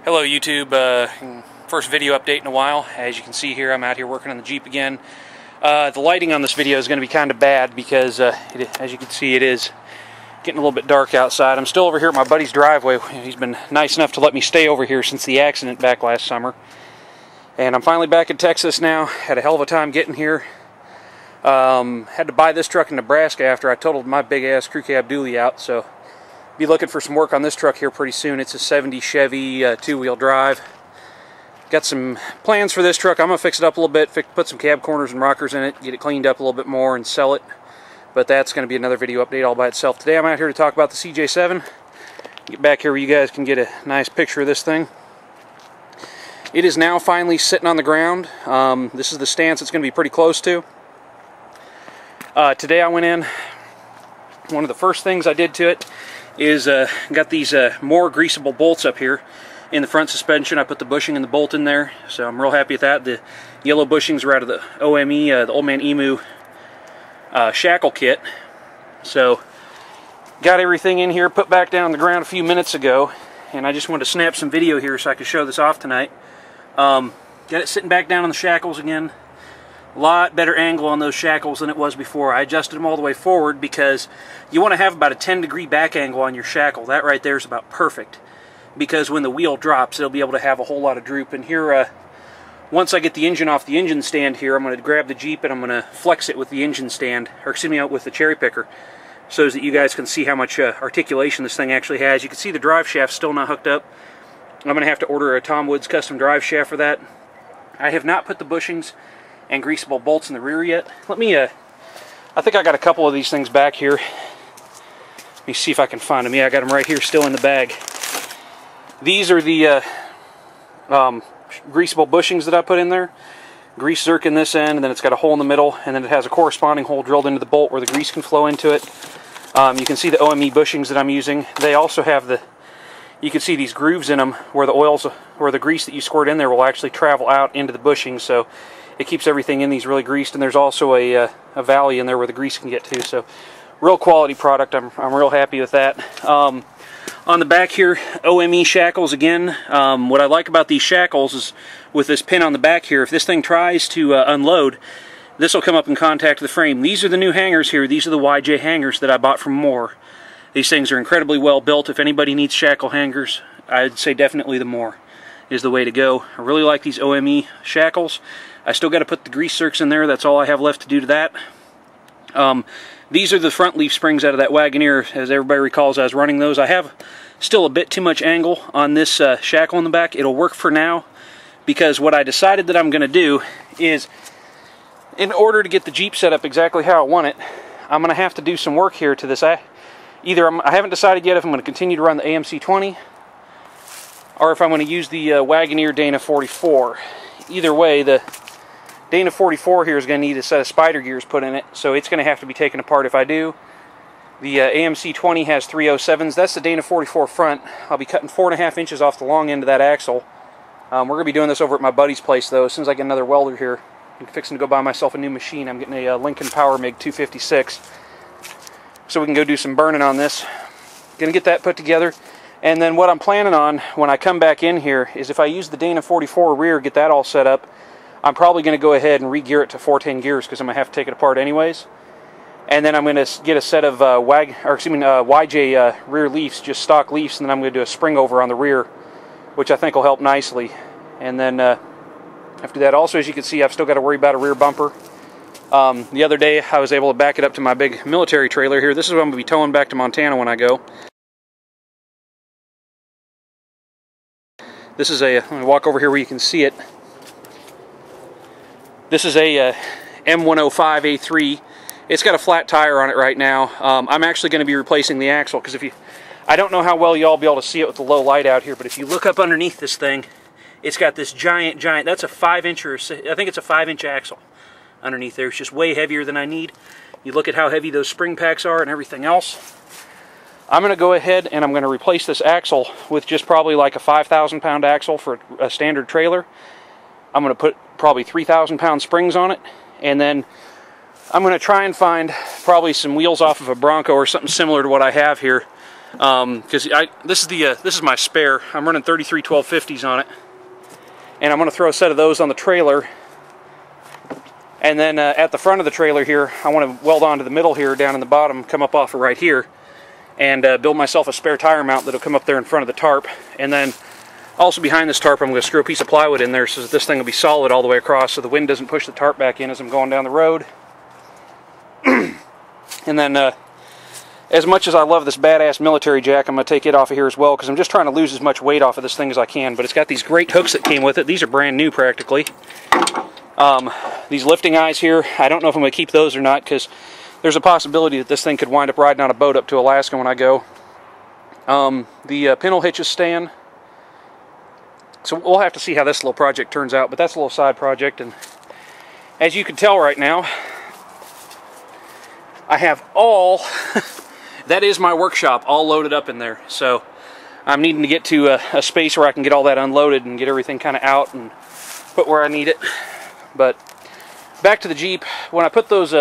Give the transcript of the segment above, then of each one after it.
Hello YouTube, first video update in a while. As you can see here, I'm out here working on the Jeep again. The lighting on this video is going to be kind of bad because as you can see, it is getting a little bit dark outside. I'm still over here at my buddy's driveway. He's been nice enough to let me stay over here since the accident back last summer. And I'm finally back in Texas now. Had a hell of a time getting here. Had to buy this truck in Nebraska after I totaled my big ass crew cab dually out, so be looking for some work on this truck here pretty soon. It's a 70 Chevy two-wheel drive. Got some plans for this truck. I'm going to fix it up a little bit, put some cab corners and rockers in it, get it cleaned up a little bit more and sell it. But that's going to be another video update all by itself. Today I'm out here to talk about the CJ7. Get back here where you guys can get a nice picture of this thing. It is now finally sitting on the ground. This is the stance it's going to be pretty close to. Today I went in. One of the first things I did to it is got these M.O.R.E greasable bolts up here in the front suspension. I put the bushing and the bolt in there, so I'm real happy with that. The yellow bushings were out of the O.M.E, the Old Man Emu Shackle Kit. So got everything in here, put back down on the ground a few minutes ago, and I just wanted to snap some video here so I could show this off tonight. Got it sitting back down on the shackles again. A lot better angle on those shackles than it was before. I adjusted them all the way forward because you want to have about a 10-degree back angle on your shackle. That right there is about perfect, because when the wheel drops, it'll be able to have a whole lot of droop. And here, once I get the engine off the engine stand here, I'm going to grab the Jeep and I'm going to flex it with the engine stand, or excuse me, with the cherry picker, so that you guys can see how much articulation this thing actually has. You can see the drive shaft still not hooked up. I'm going to have to order a Tom Woods custom drive shaft for that. I have not put the bushings and greasable bolts in the rear yet. Let me, I think I got a couple of these things back here. Let me see if I can find them. Yeah, I got them right here still in the bag. These are the greasable bushings that I put in there. Grease zerk in this end, and then it's got a hole in the middle, and then it has a corresponding hole drilled into the bolt where the grease can flow into it. You can see the O.M.E bushings that I'm using. They also have the, you can see these grooves in them where the oils, where the grease that you squirt in there will actually travel out into the bushings, so it keeps everything in these really greased. And there's also a valley in there where the grease can get to. So real quality product. I'm real happy with that. On the back here, O.M.E shackles again. What I like about these shackles is with this pin on the back here, if this thing tries to unload, this will come up in contact with the frame. These are the new hangers here. These are the YJ hangers that I bought from M.O.R.E. These things are incredibly well built. If anybody needs shackle hangers, I'd say definitely the M.O.R.E is the way to go. I really like these O.M.E shackles. I still got to put the grease zerks in there. That's all I have left to do to that. These are the front leaf springs out of that Wagoneer. As everybody recalls, I was running those. I have still a bit too much angle on this shackle in the back. It'll work for now, because what I decided that I'm going to do is, in order to get the Jeep set up exactly how I want it, I'm going to have to do some work here to this. I haven't decided yet if I'm going to continue to run the AMC 20 or if I'm going to use the Wagoneer Dana 44. Either way, the Dana 44 here is going to need a set of spider gears put in it, so it's going to have to be taken apart if I do. The AMC 20 has 307s. That's the Dana 44 front. I'll be cutting 4.5 inches off the long end of that axle. We're going to be doing this over at my buddy's place, though. As soon as I get another welder here, I'm fixing to go buy myself a new machine. I'm getting a Lincoln Power MIG 256, so we can go do some burning on this. Going to get that put together. And then what I'm planning on when I come back in here is, if I use the Dana 44 rear, get that all set up, I'm probably going to go ahead and re-gear it to 410 gears, because I'm going to have to take it apart anyways. And then I'm going to get a set of YJ rear leafs, just stock leafs, and then I'm going to do a spring over on the rear, which I think will help nicely. And then after that, also, as you can see, I've still got to worry about a rear bumper. The other day, I was able to back it up to my big military trailer here. This is what I'm going to be towing back to Montana when I go. This is a, I'm going to walk over here where you can see it. This is a M105A3. It's got a flat tire on it right now. I'm actually going to be replacing the axle, because I don't know how well y'all will be able to see it with the low light out here, but if you look up underneath this thing, it's got this giant, that's a 5-inch, or I think it's a 5-inch axle underneath there. It's just way heavier than I need. You look at how heavy those spring packs are and everything else. I'm going to go ahead and I'm going to replace this axle with just probably like a 5,000-pound axle for a standard trailer. I'm going to put probably 3,000-pound springs on it, and then I'm going to try and find probably some wheels off of a Bronco or something similar to what I have here because this is my spare. I'm running 33 1250s on it, and I'm going to throw a set of those on the trailer. And then at the front of the trailer here, I want to weld onto the middle here, down in the bottom, come up off of right here, and build myself a spare tire mount that'll come up there in front of the tarp. And then also behind this tarp, I'm going to screw a piece of plywood in there so that this thing will be solid all the way across, so the wind doesn't push the tarp back in as I'm going down the road. And then, as much as I love this badass military jack, I'm going to take it off of here as well, because I'm just trying to lose as much weight off of this thing as I can. But it's got these great hooks that came with it. These are brand new practically. These lifting eyes here, I don't know if I'm going to keep those or not, because there's a possibility that this thing could wind up riding on a boat up to Alaska when I go. The pintle hitches stand. So we'll have to see how this little project turns out, but that's a little side project. And as you can tell right now, I have all, that is my workshop, all loaded up in there. So I'm needing to get to a space where I can get all that unloaded and get everything kind of out and put where I need it. But back to the Jeep, when I put those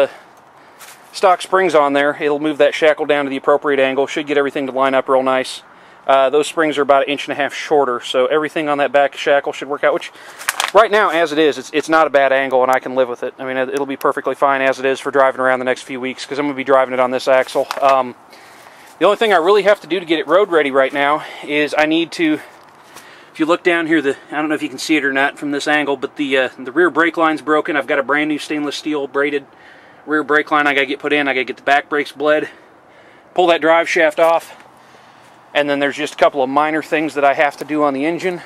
stock springs on there, it'll move that shackle down to the appropriate angle, should get everything to line up real nice. Those springs are about 1.5 inches shorter, so everything on that back shackle should work out, which right now, as it is, it's not a bad angle, and I can live with it. I mean, it'll be perfectly fine as it is for driving around the next few weeks, because I'm going to be driving it on this axle. The only thing I really have to do to get it road ready right now is I need to, if you look down here, I don't know if you can see it or not from this angle, but the rear brake line's broken. I've got a brand new stainless steel braided rear brake line I got to get put in. I got to get the back brakes bled, pull that drive shaft off, and then there's just a couple of minor things that I have to do on the engine.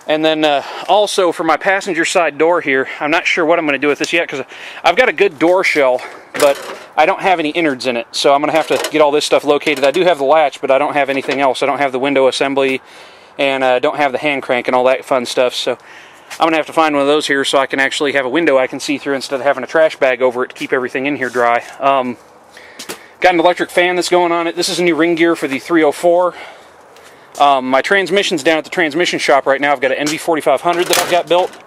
And then also for my passenger side door here, I'm not sure what I'm going to do with this yet, because I've got a good door shell, but I don't have any innards in it. So I'm going to have to get all this stuff located. I do have the latch, but I don't have anything else. I don't have the window assembly, and don't have the hand crank and all that fun stuff. So I'm going to have to find one of those here so I can actually have a window I can see through instead of having a trash bag over it to keep everything in here dry. Got an electric fan that's going on it. This is a new ring gear for the 304. My transmission's down at the transmission shop right now. I've got an NV4500 that I've got built,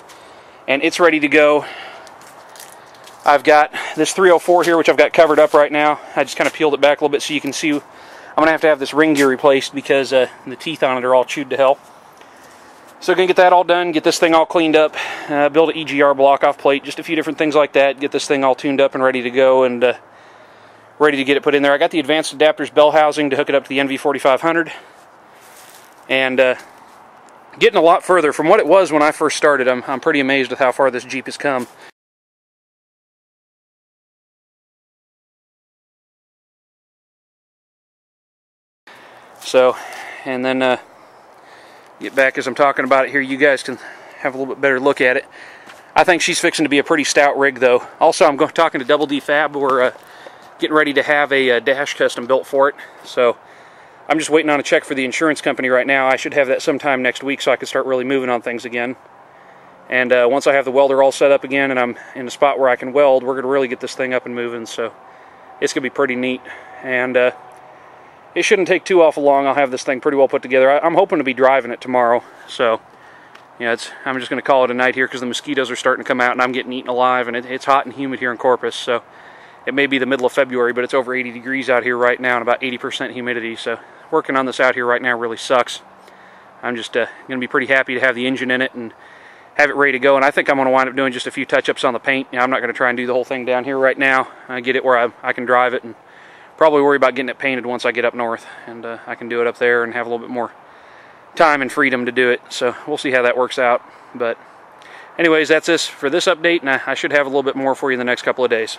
and it's ready to go. I've got this 304 here, which I've got covered up right now. I just kind of peeled it back a little bit so you can see. I'm going to have this ring gear replaced because the teeth on it are all chewed to hell. So I'm going to get that all done, get this thing all cleaned up, build an EGR block-off plate, just a few different things like that, get this thing all tuned up and ready to go, and ready to get it put in there. I got the advanced adapters bell housing to hook it up to the NV4500. And getting a lot further from what it was when I first started. I'm pretty amazed with how far this Jeep has come. So, and then get back as I'm talking about it here, you guys can have a little bit better look at it. I think she's fixing to be a pretty stout rig, though. Also, I'm talking to Double D Fab. We're getting ready to have a dash custom built for it. So I'm just waiting on a check for the insurance company right now. I should have that sometime next week so I can start really moving on things again. And once I have the welder all set up again and I'm in a spot where I can weld, we're going to really get this thing up and moving. So it's going to be pretty neat. And it shouldn't take too awful long. I'll have this thing pretty well put together. I'm hoping to be driving it tomorrow. So yeah, I'm just going to call it a night here because the mosquitoes are starting to come out and I'm getting eaten alive. And it's hot and humid here in Corpus. So it may be the middle of February, but it's over 80 degrees out here right now and about 80% humidity. So working on this out here right now really sucks. I'm just going to be pretty happy to have the engine in it and have it ready to go. And I think I'm going to wind up doing just a few touch-ups on the paint. You know, I'm not going to try and do the whole thing down here right now. I get it where I can drive it and probably worry about getting it painted once I get up north. And I can do it up there and have a little bit more time and freedom to do it. So we'll see how that works out. But anyways, that's this for this update, and I should have a little bit more for you in the next couple of days.